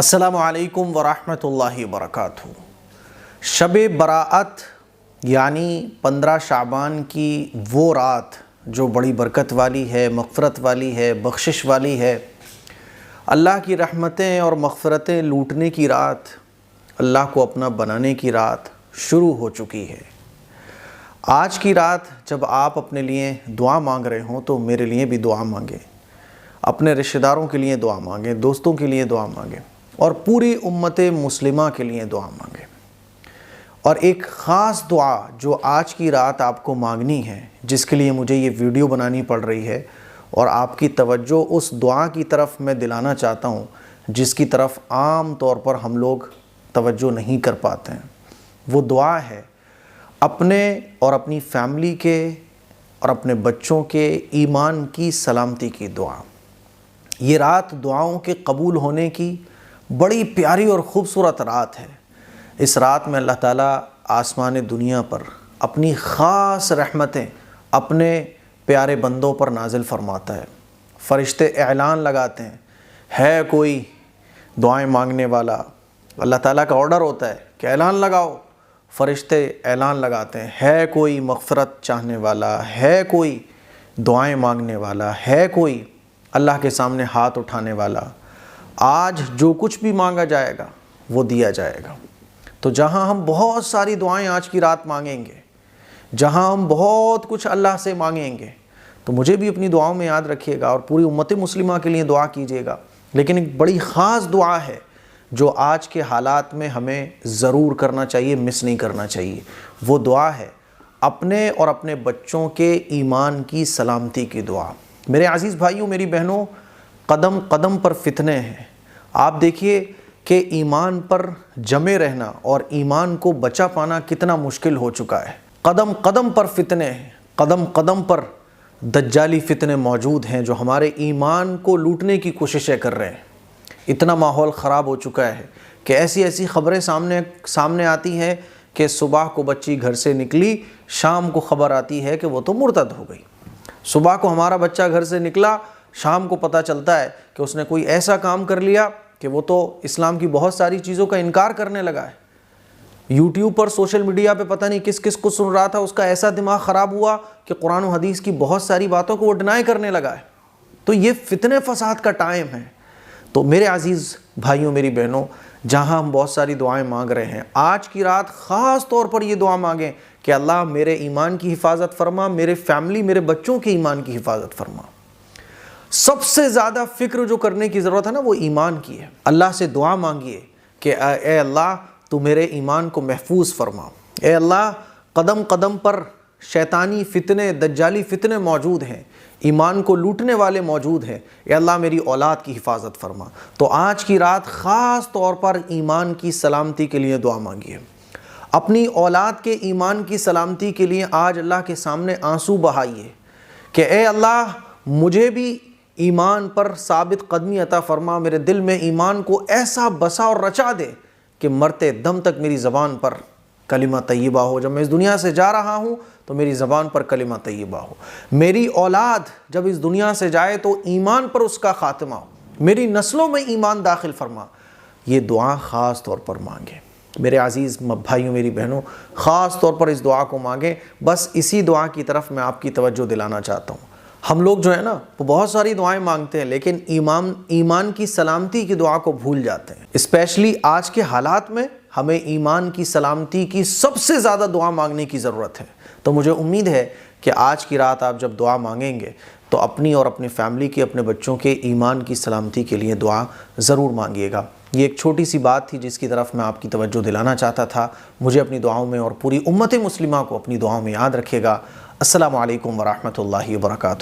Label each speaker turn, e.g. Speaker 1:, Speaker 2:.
Speaker 1: السلام علیکم ورحمۃ اللہ وبرکاتہ۔ شب براءت یعنی 15 شعبان کی وہ رات جو بڑی برکت والی ہے، مغفرت والی ہے، بخشش والی ہے، اللہ کی رحمتیں اور مغفرتیں لوٹنے کی رات، اللہ کو اپنا بنانے کی رات شروع ہو چکی ہے۔ آج کی رات جب آپ اپنے لیے دعا مانگ رہے ہوں تو میرے لیے بھی دعا مانگیں، اپنے رشتہ داروں کے لیے دعا مانگیں، دوستوں کے لیے دعا مانگیں اور پوری امت مسلمہ کے لیے دعا مانگیں۔ اور ایک خاص دعا جو آج کی رات آپ کو مانگنی ہے، جس کے لیے مجھے یہ ویڈیو بنانی پڑ رہی ہے اور آپ کی توجہ اس دعا کی طرف میں دلانا چاہتا ہوں جس کی طرف عام طور پر ہم لوگ توجہ نہیں کر پاتے ہیں۔ وہ دعا ہے اپنے اور اپنی فیملی کے اور اپنے بچوں کے ایمان کی سلامتی کی دعا۔ یہ رات دعاؤں کے قبول ہونے کی بڑی پیاری اور خوبصورت رات ہے۔ اس رات میں اللہ تعالیٰ آسمان دنیا پر اپنی خاص رحمتیں اپنے پیارے بندوں پر نازل فرماتا ہے۔ فرشتے اعلان لگاتے ہیں، ہے کوئی دعائیں مانگنے والا؟ اللہ تعالیٰ کا آرڈر ہوتا ہے کہ اعلان لگاؤ۔ فرشتے اعلان لگاتے ہیں، ہے کوئی مغفرت چاہنے والا؟ ہے کوئی دعائیں مانگنے والا؟ ہے کوئی اللہ کے سامنے ہاتھ اٹھانے والا؟ آج جو کچھ بھی مانگا جائے گا وہ دیا جائے گا۔ تو جہاں ہم بہت ساری دعائیں آج کی رات مانگیں گے، جہاں ہم بہت کچھ اللہ سے مانگیں گے، تو مجھے بھی اپنی دعاؤں میں یاد رکھیے گا اور پوری امت مسلمہ کے لیے دعا کیجیے گا۔ لیکن ایک بڑی خاص دعا ہے جو آج کے حالات میں ہمیں ضرور کرنا چاہیے، مس نہیں کرنا چاہیے۔ وہ دعا ہے اپنے اور اپنے بچوں کے ایمان کی سلامتی کی دعا۔ میرے عزیز بھائیوں، میری بہنوں، قدم قدم پر فتنے ہیں۔ آپ دیکھیے کہ ایمان پر جمے رہنا اور ایمان کو بچا پانا کتنا مشکل ہو چکا ہے۔ قدم قدم پر فتنے ہیں، قدم قدم پر دجالی فتنے موجود ہیں جو ہمارے ایمان کو لوٹنے کی کوششیں کر رہے ہیں۔ اتنا ماحول خراب ہو چکا ہے کہ ایسی ایسی خبریں سامنے آتی ہیں کہ صبح کو بچی گھر سے نکلی، شام کو خبر آتی ہے کہ وہ تو مرتد ہو گئی۔ صبح کو ہمارا بچہ گھر سے نکلا، شام کو پتہ چلتا ہے کہ اس نے کوئی ایسا کام کر لیا کہ وہ تو اسلام کی بہت ساری چیزوں کا انکار کرنے لگا ہے۔ یوٹیوب پر، سوشل میڈیا پہ پتہ نہیں کس کس کو سن رہا تھا، اس کا ایسا دماغ خراب ہوا کہ قرآن و حدیث کی بہت ساری باتوں کو وہ ڈینائی کرنے لگا ہے۔ تو یہ فتنے فساد کا ٹائم ہے۔ تو میرے عزیز بھائیوں، میری بہنوں، جہاں ہم بہت ساری دعائیں مانگ رہے ہیں، آج کی رات خاص طور پر یہ دعا مانگیں کہ اللہ میرے ایمان کی حفاظت فرما، میرے فیملی، میرے بچوں کے ایمان کی حفاظت فرما۔ سب سے زیادہ فکر جو کرنے کی ضرورت ہے نا، وہ ایمان کی ہے۔ اللہ سے دعا مانگیے کہ اے اللہ تو میرے ایمان کو محفوظ فرما۔ اے اللہ، قدم قدم پر شیطانی فتنے، دجالی فتنے موجود ہیں، ایمان کو لوٹنے والے موجود ہیں۔ اے اللہ میری اولاد کی حفاظت فرما۔ تو آج کی رات خاص طور پر ایمان کی سلامتی کے لیے دعا مانگیے۔ اپنی اولاد کے ایمان کی سلامتی کے لیے آج اللہ کے سامنے آنسو بہائیے کہ اے اللہ مجھے بھی ایمان پر ثابت قدمی عطا فرما، میرے دل میں ایمان کو ایسا بسا اور رچا دے کہ مرتے دم تک میری زبان پر کلمہ طیبہ ہو۔ جب میں اس دنیا سے جا رہا ہوں تو میری زبان پر کلمہ طیبہ ہو۔ میری اولاد جب اس دنیا سے جائے تو ایمان پر اس کا خاتمہ ہو، میری نسلوں میں ایمان داخل فرما۔ یہ دعا خاص طور پر مانگیں۔ میرے عزیز بھائیوں، میری بہنوں، خاص طور پر اس دعا کو مانگیں۔ بس اسی دعا کی طرف میں آپ کی توجہ دلانا چاہتا ہوں۔ ہم لوگ جو ہے نا، وہ بہت ساری دعائیں مانگتے ہیں لیکن ایمان کی سلامتی کی دعا کو بھول جاتے ہیں۔ اسپیشلی آج کے حالات میں ہمیں ایمان کی سلامتی کی سب سے زیادہ دعا مانگنے کی ضرورت ہے۔ تو مجھے امید ہے کہ آج کی رات آپ جب دعا مانگیں گے تو اپنی اور اپنی فیملی کے، اپنے بچوں کے ایمان کی سلامتی کے لیے دعا ضرور مانگیے گا۔ یہ ایک چھوٹی سی بات تھی جس کی طرف میں آپ کی توجہ دلانا چاہتا تھا۔ مجھے اپنی دعاؤں میں اور پوری امت مسلمہ کو اپنی دعاؤں میں یاد رکھیے گا۔ السلام علیکم ورحمۃ اللہ وبرکاتہ۔